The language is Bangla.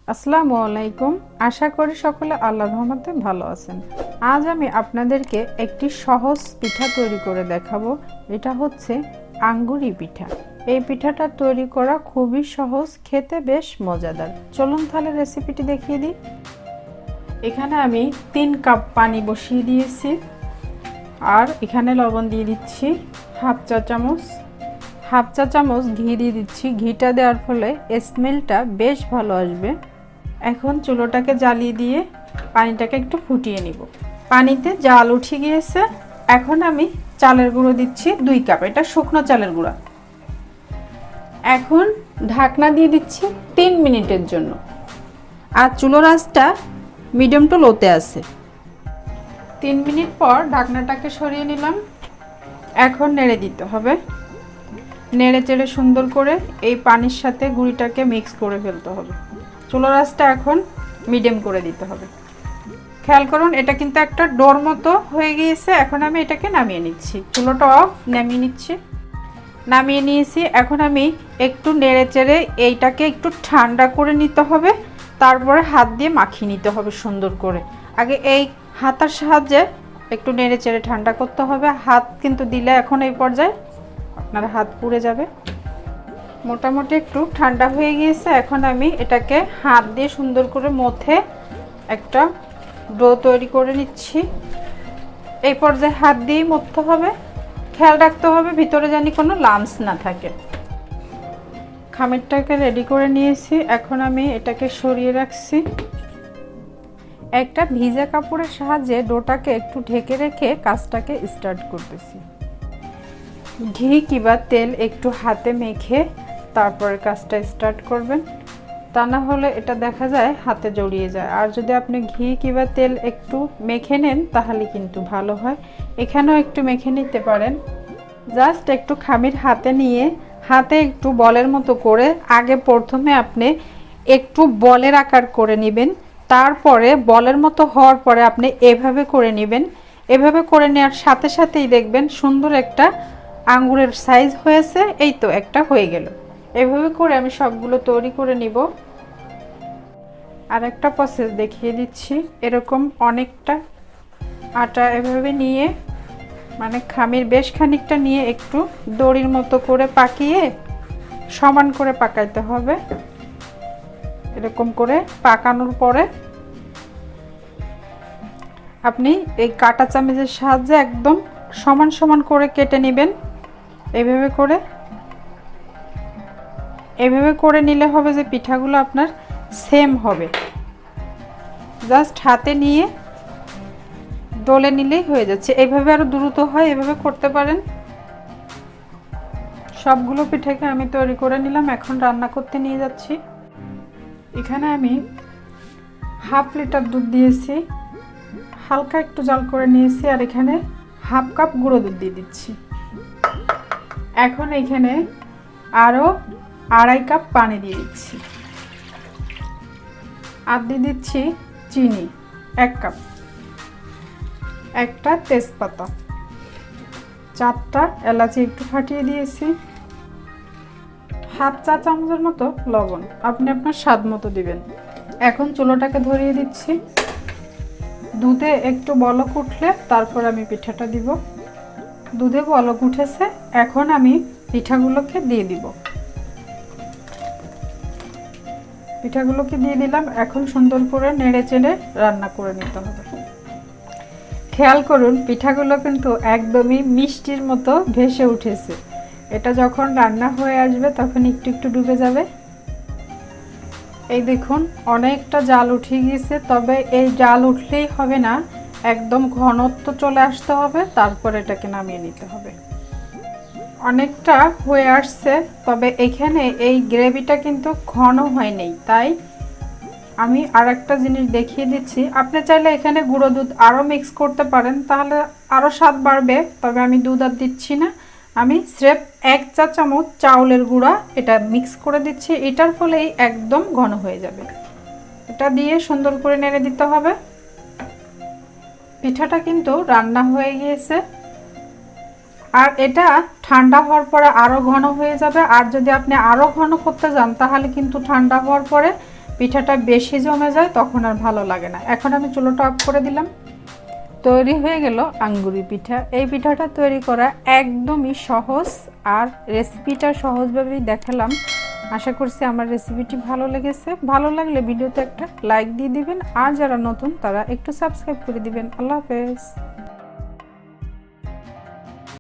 আসসালামু আলাইকুম। আশা করি সকলে আল্লাহর রহমতে ভালো আছেন। আজ আমি আপনাদেরকে একটি সহজ পিঠা তৈরি করে দেখাবো। এটা হচ্ছে আঙ্গুরি পিঠা। এই পিঠাটা তৈরি করা খুবই সহজ, খেতে বেশ মজাদার। চলুন তাহলে রেসিপিটি দেখিয়ে দিই। এখানে আমি 3 কাপ পানি বসিয়ে দিয়েছি, আর এখানে লবণ দিয়ে দিচ্ছি হাফ চা চামচ ঘি দিয়ে দিচ্ছি। ঘিটা দেওয়ার ফলে স্মেলটা বেশ ভালো আসবে। এখন চুলোটাকে জ্বালিয়ে দিয়ে পানিটাকে একটু ফুটিয়ে নিব। পানিতে জাল উঠে গিয়েছে। এখন আমি চালের গুঁড়ো দিচ্ছি 2 কাপ, এটা শুকনো চালের গুঁড়া। এখন ঢাকনা দিয়ে দিচ্ছি 3 মিনিটের জন্য, আর চুলোর আঁচটা মিডিয়াম টু লোতে আছে। 3 মিনিট পর ঢাকনাটাকে সরিয়ে নিলাম। এখন নেড়ে দিতে হবে। নেড়ে চেড়ে সুন্দর করে এই পানির সাথে গুঁড়িটাকে মিক্স করে ফেলতে হবে। চুলোর আঁচটা এখন মিডিয়াম করে দিতে হবে। খেয়াল করুন, এটা কিন্তু একটা ডোর মতো হয়ে গিয়েছে। এখন আমি এটাকে নামিয়ে নিচ্ছি। চুলোটা অফ, নামিয়ে নিয়েছি। এখন আমি একটু নেড়ে চেড়ে এইটাকে একটু ঠান্ডা করে নিতে হবে। তারপরে হাত দিয়ে মাখিয়ে নিতে হবে সুন্দর করে। আগে এই হাতার সাহায্যে একটু নেড়ে চেড়ে ঠান্ডা করতে হবে। হাত কিন্তু দিলে এখন এই পর্যায়ে আপনার হাত পুড়ে যাবে। মোটামুটি একটু ঠান্ডা হয়ে গিয়েছে। এখন আমি এটাকে হাত দিয়ে সুন্দর করে মথে একটা ডো তৈরি করে নিচ্ছি। এই পর্যায়ে হাত দিয়েই মথতে হবে। খেয়াল রাখতে হবে ভিতরে জানি কোনো লাম্পস না থাকে। খামিরটাকে রেডি করে নিয়েছি। এখন আমি এটাকে সরিয়ে রাখছি। একটা ভিজা কাপড়ের সাহায্যে ডোটাকে একটু ঢেকে রেখে কাজটাকে স্টার্ট করতেছি। ঘি কিংবা তেল একটু হাতে মেখে তারপরে কাজটা স্টার্ট করবেন, তা না হলে এটা দেখা যায় হাতে জড়িয়ে যায়। আর যদি আপনি ঘি কিংবা তেল একটু মেখে নেন তাহলে কিন্তু ভালো হয়। এখানেও একটু মেখে নিতে পারেন। জাস্ট একটু খামির হাতে নিয়ে হাতে একটু বলের মতো করে আগে প্রথমে আপনি একটু বলের আকার করে নেবেন। তারপরে বলের মতো হওয়ার পরে আপনি এভাবে করে নেবেন। এভাবে করে নেওয়ার সাথে সাথেই দেখবেন সুন্দর একটা আঙ্গুরের সাইজ হয়েছে। এই তো একটা হয়ে গেল। এভাবে করে আমি সবগুলো তৈরি করে নিব। আর একটা প্রসেস দেখিয়ে দিচ্ছি। এরকম অনেকটা আটা এভাবে নিয়ে, মানে খামির বেশ খানিকটা নিয়ে একটু দড়ির মতো করে পাকিয়ে সমান করে পাকাইতে হবে। এরকম করে পাকানোর পরে আপনি এই কাঁটা চামচের সাহায্যে একদম সমান সমান করে কেটে নেবেন। এভাবে করে নিলে হবে যে পিঠাগুলো আপনার সেম হবে। জাস্ট হাতে নিয়ে ডলে নিলেই হয়ে যাচ্ছে। এইভাবে আরো দ্রুত হয়, এভাবে করতে পারেন। সবগুলো পিঠাকে আমি তৈরি করে নিলাম। এখন রান্না করতে নিয়ে যাচ্ছি। এখানে আমি হাফ লিটার দুধ দিয়েছি, হালকা একটু জাল করে নিয়েছি। আর এখানে হাফ কাপ গুঁড়ো দুধ দিয়ে দিচ্ছি। এখন এখানে আরও 2.5 কাপ পানি দিয়ে দিচ্ছি। আর দিয়ে দিচ্ছি চিনি 1 কাপ, একটা তেজপাতা, 4টা এলাচি একটু ফাটিয়ে দিয়েছি, হাফ চা চামচের মতো লবণ, আপনি আপনার স্বাদ মতো দিবেন। এখন চুলোটাকে ধরিয়ে দিচ্ছি। দুধে একটু বলক উঠলে তারপর আমি পিঠাটা দিব। দুধে বলক উঠেছে। এখন আমি পিঠাগুলোকে দিয়ে দিব। পিঠাগুলোকে দিয়ে দিলাম। এখন সুন্দর করে নেড়ে চেড়ে রান্না করে নিতে হবে। খেয়াল করুন, পিঠাগুলো কিন্তু একদমই মিষ্টির মতো ভেসে উঠেছে। এটা যখন রান্না হয়ে আসবে তখন একটু একটু ডুবে যাবে। এই দেখুন, অনেকটা জাল উঠে গিয়েছে। তবে এই জাল উঠলেই হবে না, একদম ঘনত্ব চলে আসতে হবে। তারপর এটাকে নামিয়ে নিতে হবে। অনেকটা হয়ে আসছে, তবে এখানে এই গ্রেভিটা কিন্তু ঘন হয়নি। তাই আমি আরেকটা জিনিস দেখিয়ে দিচ্ছি। আপনি চাইলে এখানে গুঁড়ো দুধ আরও মিক্স করতে পারেন, তাহলে আরও স্বাদ বাড়বে। তবে আমি দুধ আর দিচ্ছি না। আমি স্রেফ 1 চা চামচ চাউলের গুঁড়া এটা মিক্স করে দিচ্ছি। এটার ফলেই একদম ঘন হয়ে যাবে। এটা দিয়ে সুন্দর করে নেড়ে দিতে হবে। পিঠাটা কিন্তু রান্না হয়ে গিয়েছে। আর এটা ঠান্ডা হওয়ার পরে আরও ঘন হয়ে যাবে। আর যদি আপনি আরও ঘন করতে যান তাহলে কিন্তু ঠান্ডা হওয়ার পরে পিঠাটা বেশি জমে যায় তখন আর ভালো লাগে না। এখন আমি চুলাটা অফ করে দিলাম। তৈরি হয়ে গেল আঙ্গুরি পিঠা। এই পিঠাটা তৈরি করা একদমই সহজ, আর রেসিপিটা সহজভাবেই দেখালাম। আশা করছি আমার রেসিপিটি ভালো লেগেছে। ভালো লাগলে ভিডিওতে একটা লাইক দিয়ে দিবেন, আর যারা নতুন তারা একটু সাবস্ক্রাইব করে দিবেন। আল্লাহ হাফেজ।